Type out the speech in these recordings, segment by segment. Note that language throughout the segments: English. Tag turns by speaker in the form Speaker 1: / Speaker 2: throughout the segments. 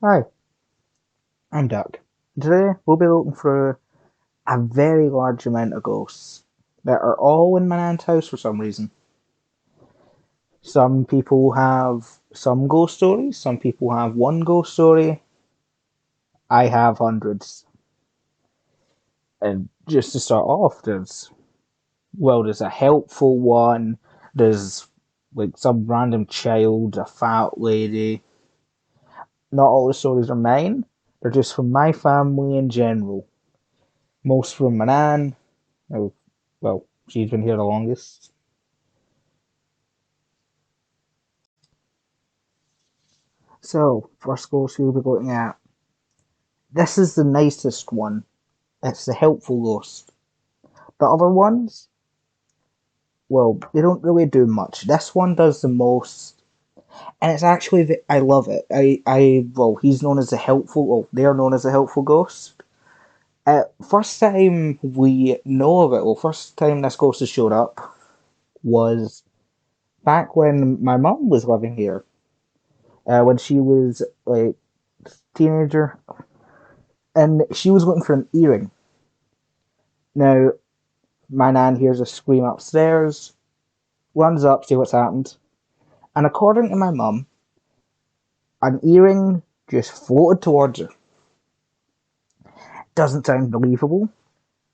Speaker 1: Hi, I'm Doug. Today we'll be looking for a very large amount of ghosts that are all in my aunt's house for some reason. Some people have some ghost stories, some people have one ghost story. I have hundreds. And just to start off, there's a helpful one, there's like some random child, a fat lady. Not all the stories are mine, they're just from my family in general. Most from my nan. Oh, well, she's been here the longest. So, first ghost we'll be looking at. This is the nicest one. It's the helpful ghost. The other ones, well, they don't really do much. This one does the most, and it's actually I love it. Well, he's known as the helpful. Well, they are known as the helpful ghost. First time we know of it. Well, first time this ghost has showed up was back when my mum was living here. When she was like teenager, and she was looking for an earring. Now, my nan hears a scream upstairs, runs up, see what's happened, and according to my mum, an earring just floated towards her. Doesn't sound believable.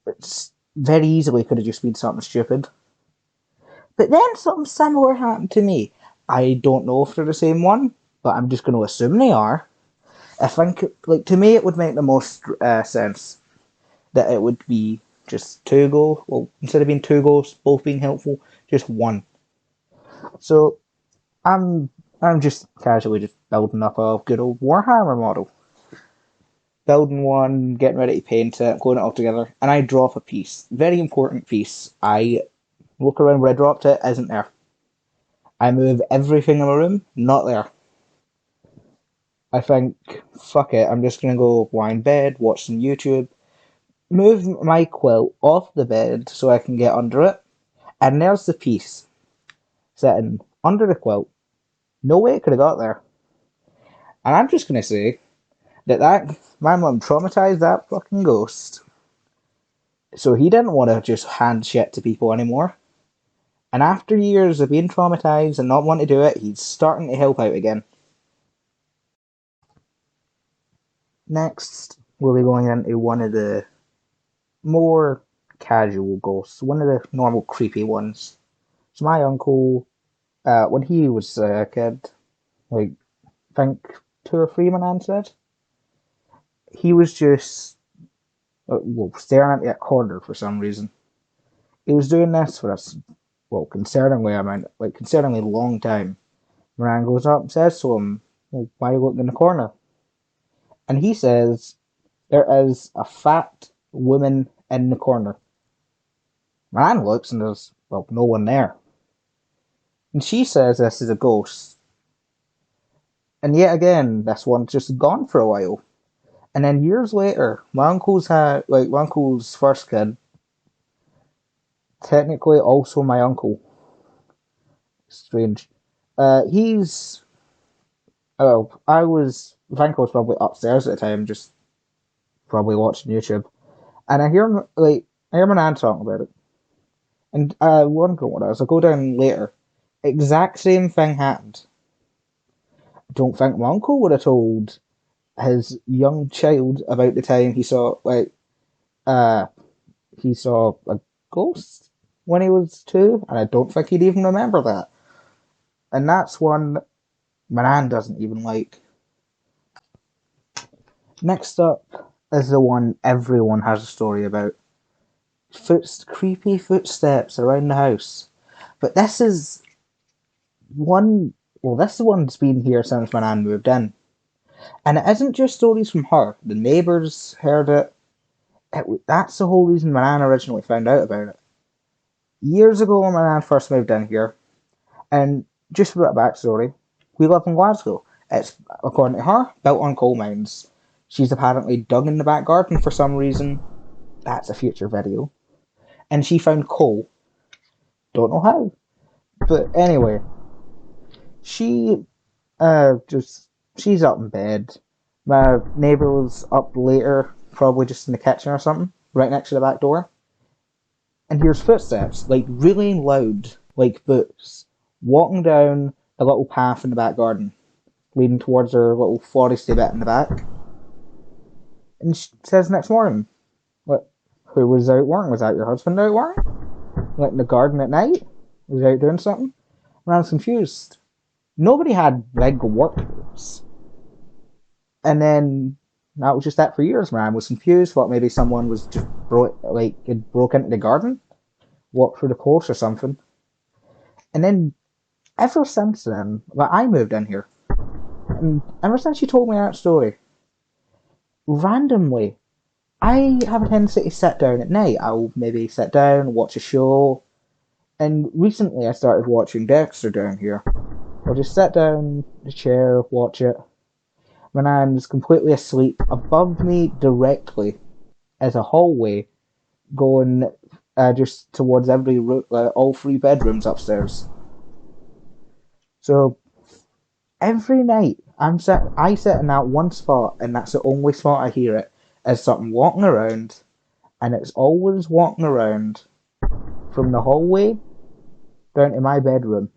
Speaker 1: It's very easily could have just been something stupid. But then something similar happened to me. I don't know if they're the same one, but I'm just going to assume they are. I think, like, to me, it would make the most sense that it would be just two go. Well, instead of being two goals, both being helpful, just one. So I'm just casually just building up a good old Warhammer model. Building one, getting ready to paint it, gluing it all together, and I drop a piece. Very important piece. I look around where I dropped it, isn't there. I move everything in my room, not there. I think, fuck it, I'm just gonna go lie in bed, watch some YouTube, move my quilt off the bed so I can get under it, and there's the piece sitting under the quilt. No way it could have got there. And I'm just gonna say that my mum traumatized that fucking ghost. So he didn't want to just hand shit to people anymore. And after years of being traumatized and not wanting to do it, he's starting to help out again. Next, we'll be going into one of the more casual ghosts, one of the normal creepy ones. So my uncle, when he was a kid, like I think 2 or 3, my nan said, he was just well, staring at that corner for some reason. He was doing this for us, well, concerningly amount, like concerningly long time. Moran goes up and says to him, well, why are you looking in the corner? And he says, there is a fat woman in the corner. Moran looks and there's, well, no one there. And she says this is a ghost. And yet again, this one's just gone for a while. And then years later, my uncle's first kid, technically also my uncle. Strange. He's I think I was probably upstairs at the time, just probably watching YouTube, and I hear my nan talking about it, and I wonder what else. I go down later, exact same thing happened. I don't think my uncle would have told his young child about the time uh he saw a ghost when he was 2, and I don't think he'd even remember that. And that's one my nan doesn't even like. Next up is the one everyone has a story about. Creepy footsteps around the house. But one, this one's been here since my nan moved in. And it isn't just stories from her. The neighbours heard that's the whole reason my nan originally found out about it. Years ago when my nan first moved in here, and just a bit of backstory, we live in Glasgow. It's, according to her, built on coal mines. She's apparently dug in the back garden for some reason. That's a future video. And she found coal. Don't know how. But anyway, she just she's up in bed, My neighbour was up later, probably just in the kitchen or something, right next to the back door, and hears footsteps, like really loud, like boots, walking down a little path in the back garden, leading towards her little foresty bit in the back. And she says next morning, "What? Who was out working? Was that your husband out working? Like in the garden at night? Was he out doing something?" And I was confused. Nobody had big work boots. And then that was just that for years, man. I was confused. Thought maybe someone was just had broke into the garden, walked through the course or something. And then ever since then, I moved in here, and ever since you told me that story, randomly, I have a tendency to sit down at night. I'll maybe sit down, watch a show, and recently I started watching Dexter down here. I'll just sit down in the chair, watch it. My nan's completely asleep. Above me, directly, is a hallway going just towards all three bedrooms upstairs. So every night I sit in that one spot, and that's the only spot I hear it. Is something walking around, and it's always walking around from the hallway down to my bedroom,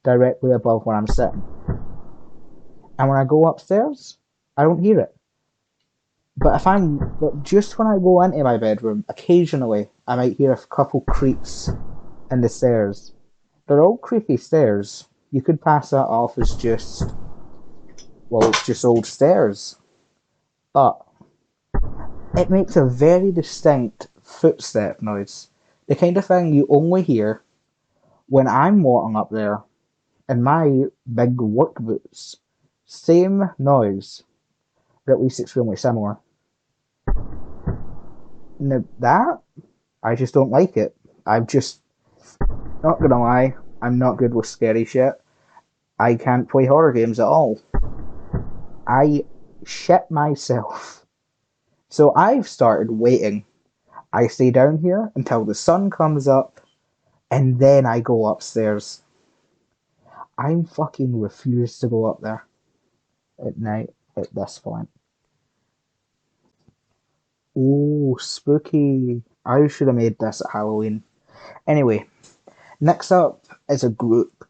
Speaker 1: directly above where I'm sitting. And when I go upstairs, I don't hear it. But just when I go into my bedroom, occasionally I might hear a couple creaks in the stairs. They're all creepy stairs. You could pass that off as it's just old stairs. But it makes a very distinct footstep noise. The kind of thing you only hear when I'm walking up there in my big work boots. Same noise, or at least extremely similar. Now that, I just don't like it. I'm just, not gonna lie, I'm not good with scary shit. I can't play horror games at all. I shit myself. So I've started waiting. I stay down here until the sun comes up, and then I go upstairs. I'm fucking refuse to go up there at night at this point. Oh, spooky. I should have made this at Halloween. Anyway, next up is a group.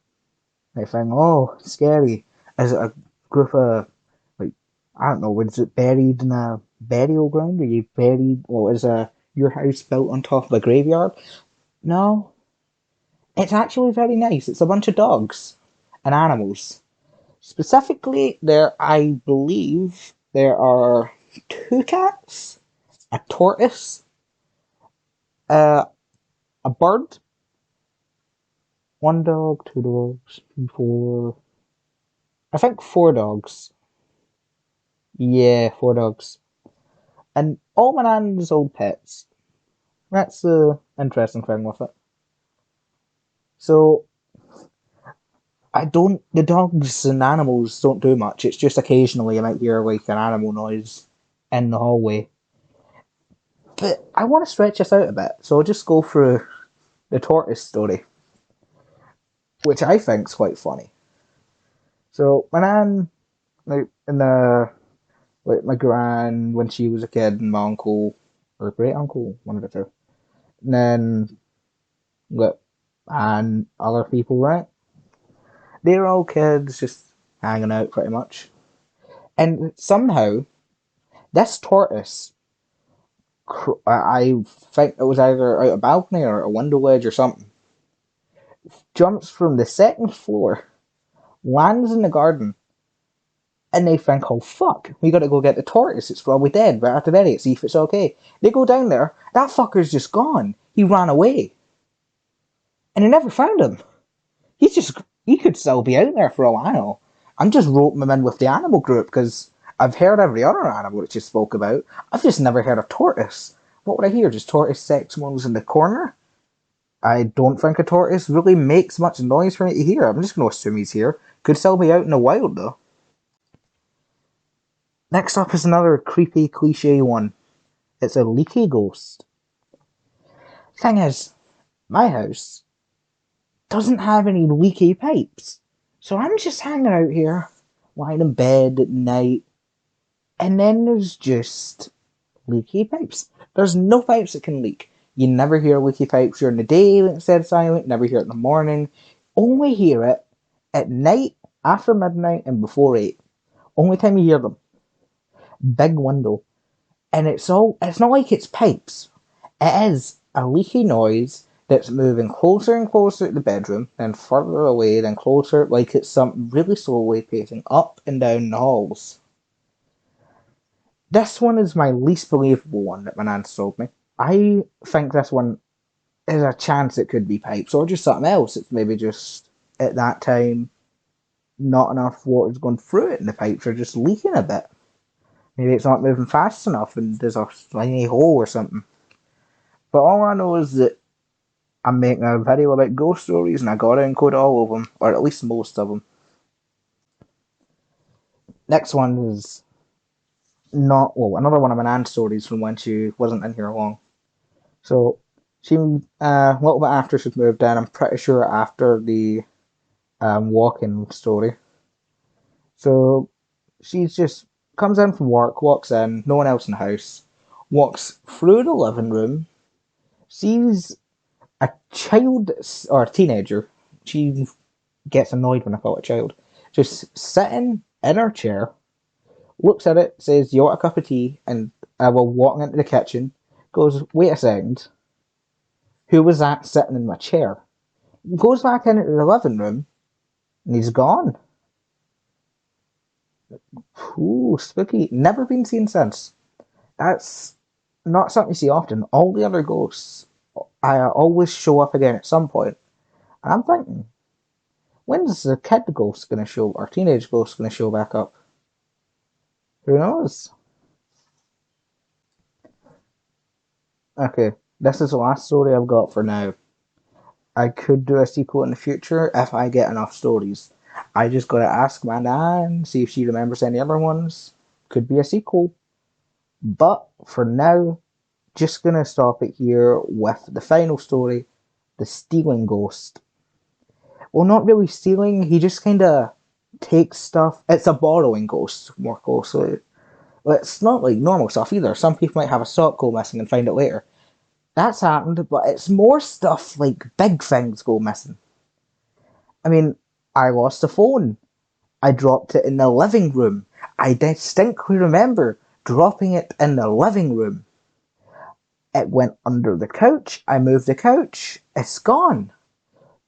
Speaker 1: I think, oh, scary. Is it a group of, like, I don't know, was it buried in a burial ground? Are you buried, or is your house built on top of a graveyard? No. It's actually very nice. It's a bunch of dogs and animals. Specifically, I believe, there are two cats, a tortoise, uh, a bird, one dog, two dogs, four. I think four dogs. Yeah, four dogs. And all my nan's old pets. That's the interesting thing with it. So, the dogs and animals don't do much. It's just occasionally you might hear like an animal noise in the hallway. But I want to stretch this out a bit, so I'll just go through the tortoise story, which I think is quite funny. So my nan, like my gran when she was a kid, and my uncle or great uncle, one of the two, and then and other people, right? They're all kids, just hanging out pretty much, and somehow this tortoise, I think it was either out a balcony or a window ledge or something, jumps from the second floor, lands in the garden, and they think, oh fuck, we gotta go get the tortoise, it's probably dead, but I have to bury it, see if it's okay. They go down there, that fucker's just gone. He ran away. And they never found him. He could still be out there for a while. I'm just roping him in with the animal group, because I've heard every other animal that you spoke about. I've just never heard of tortoise. What would I hear? Just tortoise sex moans in the corner? I don't think a tortoise really makes much noise for me to hear. I'm just going to assume he's here. Could still be out in the wild, though. Next up is another creepy, cliche one. It's a leaky ghost. Thing is, my house doesn't have any leaky pipes. So I'm just hanging out here, lying in bed at night, And then there's just leaky pipes. There's no pipes that can leak. You never hear leaky pipes during the day when it's dead silent, never hear it in the morning. Only hear it at night, after midnight, and before 8. Only time you hear them. Big window. And it's not like it's pipes. It is a leaky noise that's moving closer and closer to the bedroom, then further away, then closer, like it's something really slowly pacing up and down the halls. This one is my least believable one that my nan told me. I think this one is a chance it could be pipes or just something else. It's maybe just at that time not enough water's going through it and the pipes are just leaking a bit. Maybe it's not moving fast enough and there's a tiny hole or something. But all I know is that I'm making a video about ghost stories and I gotta encode all of them, or at least most of them. Next one is another one of my nan's stories from when she wasn't in here long. So she, a little bit after she'd moved in, I'm pretty sure after the walk-in story. So she's just comes in from work, walks in, no one else in the house, walks through the living room, sees a child or a teenager. She gets annoyed when I call it a child. Just sitting in her chair, looks at it, says, "You want a cup of tea?" And while walking into the kitchen, goes, "Wait a second. Who was that sitting in my chair?" Goes back into the living room, and he's gone. Ooh, spooky. Never been seen since. That's not something you see often. All the other ghosts always show up again at some point. And I'm thinking, when's the kid ghost going to show, or teenage ghost going to show back up? Who knows? Okay, this is the last story I've got for now. I could do a sequel in the future if I get enough stories. I just gotta ask my nan, see if she remembers any other ones. Could be a sequel. But for now, just gonna stop it here with the final story, the stealing ghost. Well, not really stealing, he just kinda takes stuff. It's a borrowing ghost, more closely. Well, it's not like normal stuff either. Some people might have a sock go missing and find it later. That's happened, but it's more stuff like big things go missing. I mean, I lost a phone. I dropped it in the living room. I distinctly remember dropping it in the living room. It went under the couch. I moved the couch. It's gone.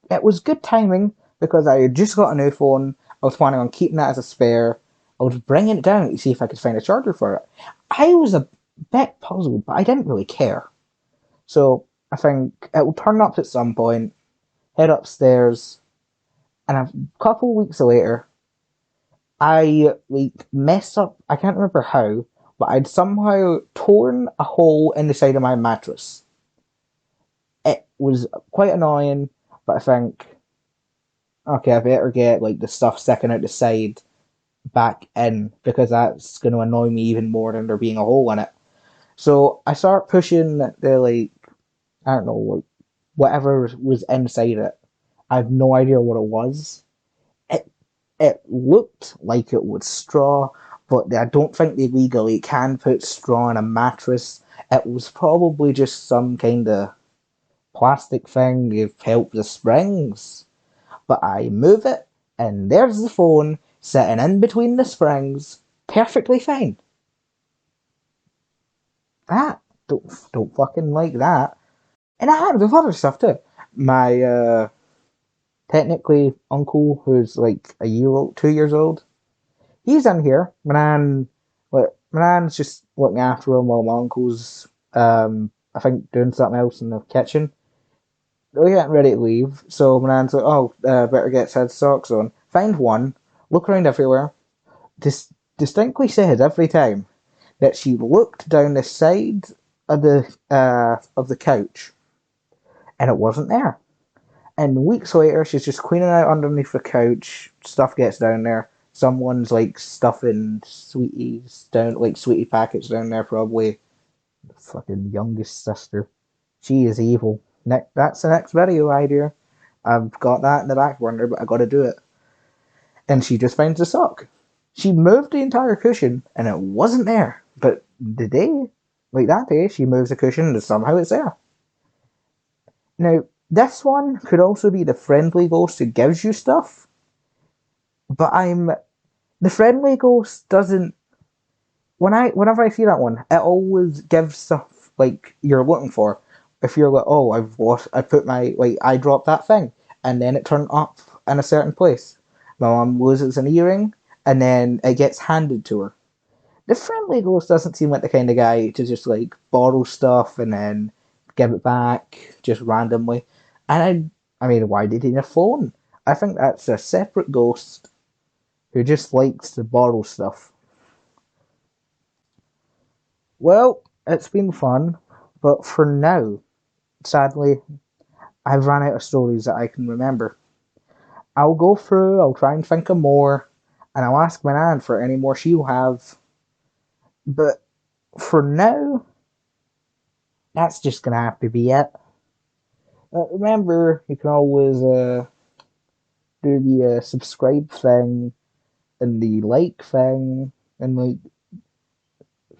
Speaker 1: It was good timing because I had just got a new phone. I was planning on keeping that as a spare. I was bringing it down to see if I could find a charger for it. I was a bit puzzled, but I didn't really care. So I think it will turn up at some point, head upstairs, and a couple weeks later, I messed up. I can't remember how, but I'd somehow torn a hole in the side of my mattress. It was quite annoying, but I think, okay, I better get the stuff sticking out the side back in because that's going to annoy me even more than there being a hole in it. So I start pushing the I don't know, whatever was inside it. I have no idea what it was. It looked like it was straw, but I don't think they legally can put straw in a mattress. It was probably just some kind of plastic thing to help the springs. But I move it, and there's the phone sitting in between the springs, perfectly fine. That don't fucking like that. And I have with other stuff too. My technically uncle, who's like a year old, 2 years old, he's in here. My nan's just looking after him while my uncle's, I think, doing something else in the kitchen. We're getting ready to leave, so my nan's like, "Oh, better get said socks on." Find one, look around everywhere. Distinctly said every time that she looked down the side of the couch, and it wasn't there. And weeks later, she's just cleaning out underneath the couch. Stuff gets down there. Someone's stuffing sweeties down, sweetie packets down there. Probably the fucking youngest sister. She is evil. That's the next video idea. I've got that in the back burner, but I got to do it. And she just finds a sock. She moved the entire cushion and it wasn't there. But the day, like that day, she moves the cushion and somehow it's there. Now, this one could also be the friendly ghost who gives you stuff, but the friendly ghost doesn't. Whenever I see that one, it always gives stuff like you're looking for. If you're like, oh, I put my I dropped that thing, and then it turned up in a certain place. My mom loses an earring, and then it gets handed to her. The friendly ghost doesn't seem like the kind of guy to just like borrow stuff and then give it back just randomly. And I mean, why did he need a phone? I think that's a separate ghost who just likes to borrow stuff. Well, it's been fun, but for now, sadly, I've run out of stories that I can remember. I'll go through, I'll try and think of more, and I'll ask my nan for any more she'll have. But for now, that's just gonna have to be it. Remember, you can always do the subscribe thing and the like thing, and like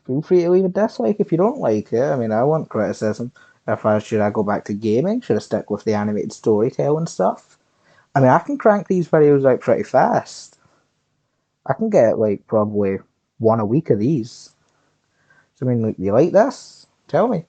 Speaker 1: feel free to leave a dislike if you don't like it. I mean, I want criticism. If I should I go back to gaming? Should I stick with the animated storytelling stuff? I mean, I can crank these videos out pretty fast. I can get like probably one a week of these. So I mean, like, you like this? Tell me.